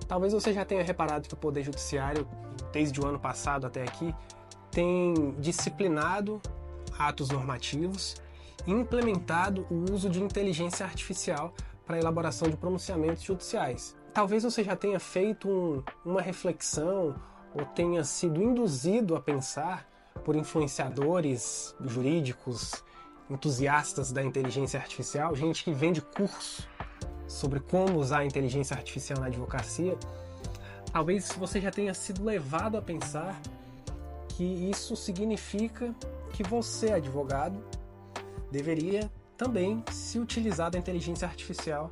Talvez você já tenha reparado que o Poder Judiciário, desde o ano passado até aqui, tem disciplinado atos normativos e implementado o uso de inteligência artificial para a elaboração de pronunciamentos judiciais. Talvez você já tenha feito uma reflexão ou tenha sido induzido a pensar por influenciadores jurídicos, entusiastas da inteligência artificial, gente que vende curso sobre como usar a inteligência artificial na advocacia. Talvez você já tenha sido levado a pensar que isso significa que você, advogado, deveria também se utilizar da inteligência artificial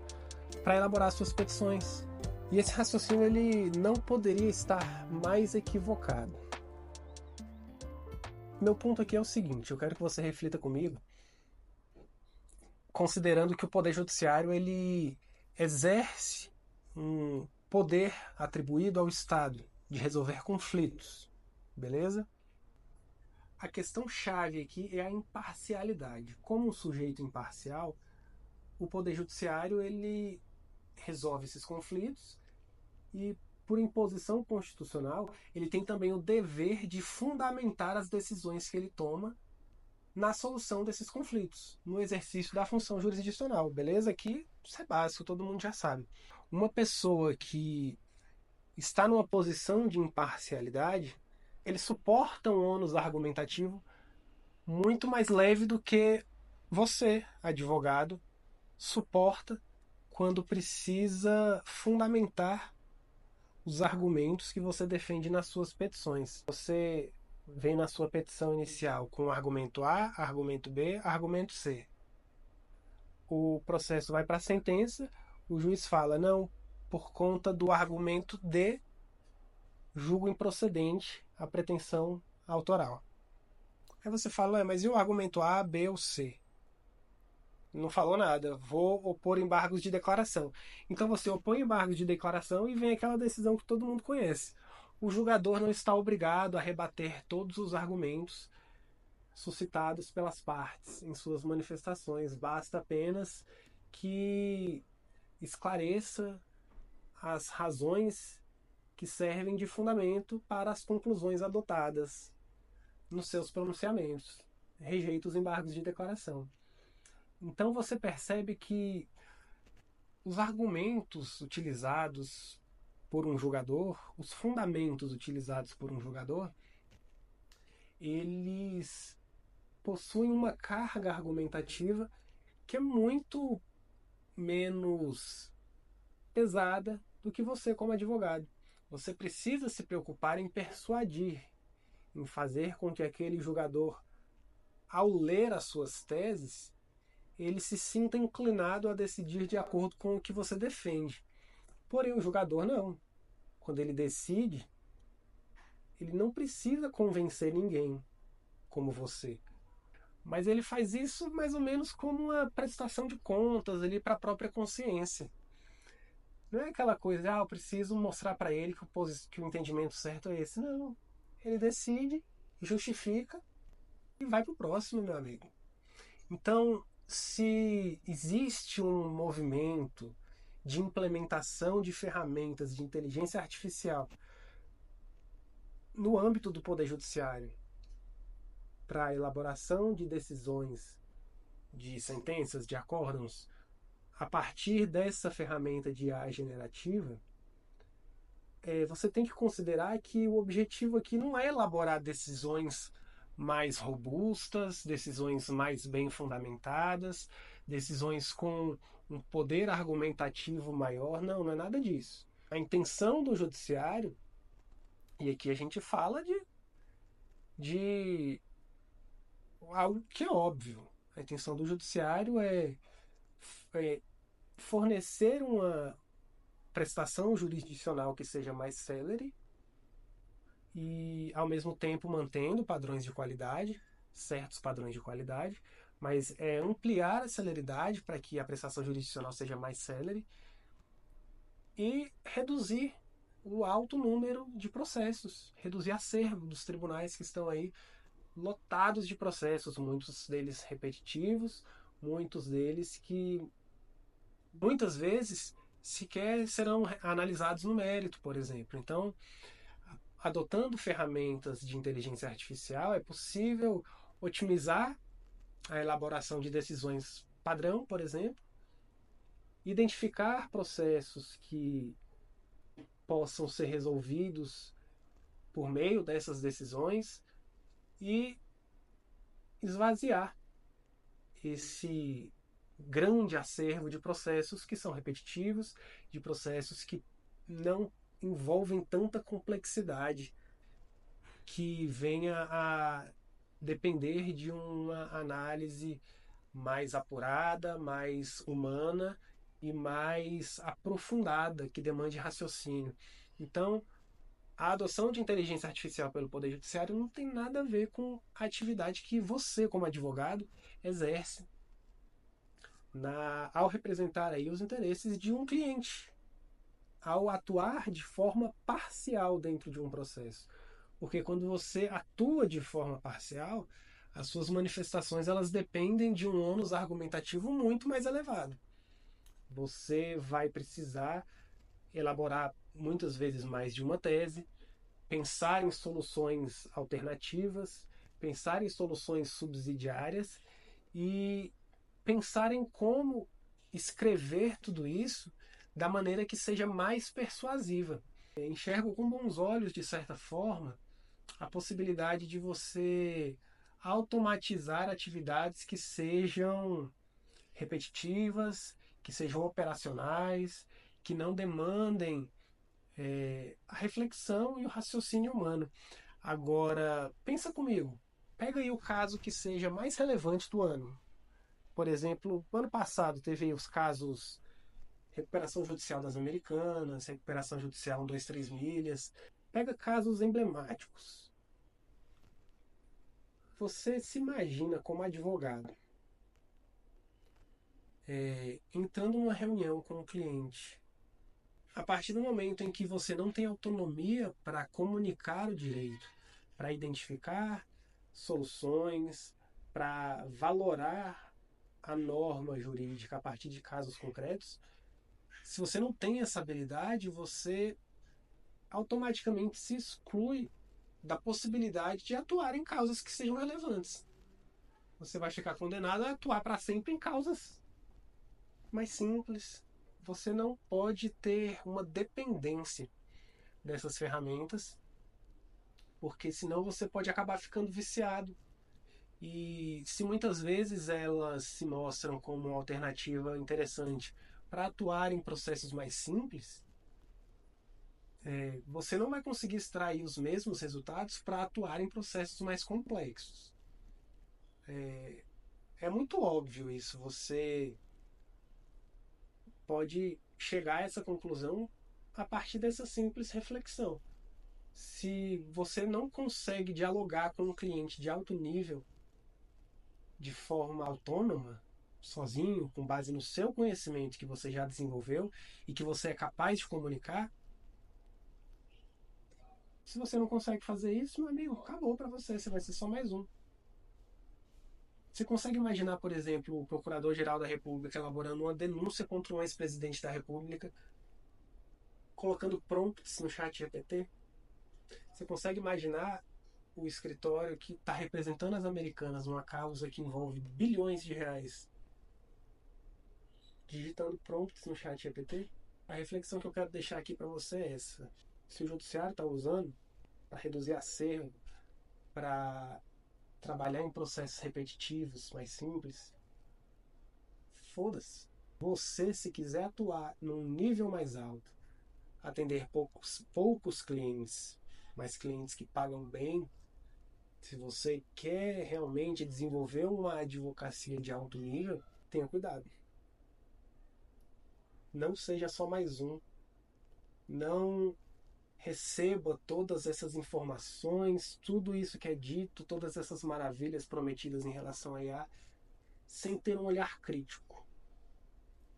para elaborar suas petições. E esse raciocínio ele não poderia estar mais equivocado. Meu ponto aqui é o seguinte, eu quero que você reflita comigo, considerando que o Poder Judiciário ele exerce um poder atribuído ao Estado de resolver conflitos, beleza? A questão-chave aqui é a imparcialidade. Como um sujeito imparcial, o Poder Judiciário ele resolve esses conflitos e, por imposição constitucional, ele tem também o dever de fundamentar as decisões que ele toma na solução desses conflitos, no exercício da função jurisdicional, beleza? Aqui isso é básico, todo mundo já sabe. Uma pessoa que está numa posição de imparcialidade, ele suporta um ônus argumentativo muito mais leve do que você, advogado, suporta quando precisa fundamentar os argumentos que você defende nas suas petições. Você vem na sua petição inicial com o argumento A, argumento B, argumento C. O processo vai para a sentença, o juiz fala, não, por conta do argumento D, julgo improcedente a pretensão autoral. Aí você fala, mas e o argumento A, B ou C? Não falou nada, vou opor embargos de declaração. Então você opõe embargos de declaração e vem aquela decisão que todo mundo conhece. O julgador não está obrigado a rebater todos os argumentos suscitados pelas partes em suas manifestações. Basta apenas que esclareça as razões que servem de fundamento para as conclusões adotadas nos seus pronunciamentos. Rejeita os embargos de declaração. Então você percebe que os argumentos utilizados por um julgador, os fundamentos utilizados por um julgador, eles possuem uma carga argumentativa que é muito menos pesada do que você como advogado. Você precisa se preocupar em persuadir, em fazer com que aquele julgador, ao ler as suas teses, ele se sinta inclinado a decidir de acordo com o que você defende. Porém, o julgador não. Quando ele decide, ele não precisa convencer ninguém como você. Mas ele faz isso mais ou menos como uma prestação de contas ali para a própria consciência. Não é aquela coisa, eu preciso mostrar para ele que o entendimento certo é esse. Não. Ele decide, justifica e vai para o próximo, meu amigo. Então, se existe um movimento de implementação de ferramentas de inteligência artificial no âmbito do Poder Judiciário para a elaboração de decisões, de sentenças, de acórdãos, a partir dessa ferramenta de IA generativa, você tem que considerar que o objetivo aqui não é elaborar decisões mais robustas, decisões mais bem fundamentadas, decisões com um poder argumentativo maior. Não, não é nada disso. A intenção do judiciário, e aqui a gente fala de algo que é óbvio. A intenção do judiciário é fornecer uma prestação jurisdicional que seja mais célere e, ao mesmo tempo, mantendo padrões de qualidade, certos padrões de qualidade, mas ampliar a celeridade para que a prestação jurisdicional seja mais célere e reduzir o alto número de processos, reduzir acervo dos tribunais que estão aí lotados de processos, muitos deles repetitivos, muitos deles que muitas vezes sequer serão analisados no mérito, por exemplo. Então, adotando ferramentas de inteligência artificial, é possível otimizar a elaboração de decisões padrão, por exemplo, identificar processos que possam ser resolvidos por meio dessas decisões e esvaziar esse grande acervo de processos que são repetitivos, de processos que não envolvem tanta complexidade, que venha a depender de uma análise mais apurada, mais humana e mais aprofundada, que demande raciocínio. Então, a adoção de inteligência artificial pelo Poder Judiciário não tem nada a ver com a atividade que você, como advogado, exerce ao representar aí os interesses de um cliente, ao atuar de forma parcial dentro de um processo. Porque quando você atua de forma parcial, as suas manifestações elas dependem de um ônus argumentativo muito mais elevado. Você vai precisar elaborar muitas vezes mais de uma tese, pensar em soluções alternativas, pensar em soluções subsidiárias e pensar em como escrever tudo isso da maneira que seja mais persuasiva. Enxergo com bons olhos, de certa forma, a possibilidade de você automatizar atividades que sejam repetitivas, que sejam operacionais, que não demandem a reflexão e o raciocínio humano. Agora, pensa comigo. Pega aí o caso que seja mais relevante do ano. Por exemplo, no ano passado teve aí os casos recuperação judicial das Americanas, recuperação judicial 123 milhas. Pega casos emblemáticos. Você se imagina como advogado entrando numa reunião com o cliente. A partir do momento em que você não tem autonomia para comunicar o direito, para identificar soluções, para valorar a norma jurídica a partir de casos concretos, se você não tem essa habilidade, você automaticamente se exclui da possibilidade de atuar em causas que sejam relevantes. Você vai ficar condenado a atuar para sempre em causas mais simples. Você não pode ter uma dependência dessas ferramentas, porque senão você pode acabar ficando viciado. E se muitas vezes elas se mostram como uma alternativa interessante para atuar em processos mais simples, você não vai conseguir extrair os mesmos resultados para atuar em processos mais complexos. É muito óbvio isso. Você pode chegar a essa conclusão a partir dessa simples reflexão. Se você não consegue dialogar com um cliente de alto nível de forma autônoma, sozinho, com base no seu conhecimento que você já desenvolveu e que você é capaz de comunicar, se você não consegue fazer isso, meu amigo, acabou para você, você vai ser só mais um. Você consegue imaginar, por exemplo, o Procurador-Geral da República elaborando uma denúncia contra um ex-presidente da República, colocando prompts no chat GPT? Você consegue imaginar o escritório que está representando as americanas numa causa que envolve bilhões de reais, digitando prompts no chat GPT? A reflexão que eu quero deixar aqui para você é essa. Se o judiciário está usando para reduzir acervo, para trabalhar em processos repetitivos, mais simples, foda-se. Você, se quiser atuar num nível mais alto, atender poucos clientes, mas clientes que pagam bem, se você quer realmente desenvolver uma advocacia de alto nível, tenha cuidado. Não seja só mais um. Não receba todas essas informações, tudo isso que é dito, todas essas maravilhas prometidas em relação a IA, sem ter um olhar crítico.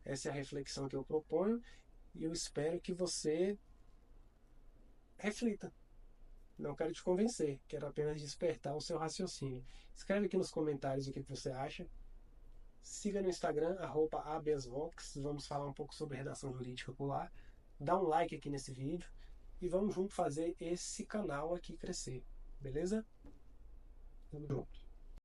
Essa é a reflexão que eu proponho e eu espero que você reflita. Não quero te convencer, quero apenas despertar o seu raciocínio. Escreve aqui nos comentários o que você acha. Siga no Instagram, @abesvox. Vamos falar um pouco sobre redação jurídica por lá. Dá um like aqui nesse vídeo e vamos junto fazer esse canal aqui crescer. Beleza? Tamo junto.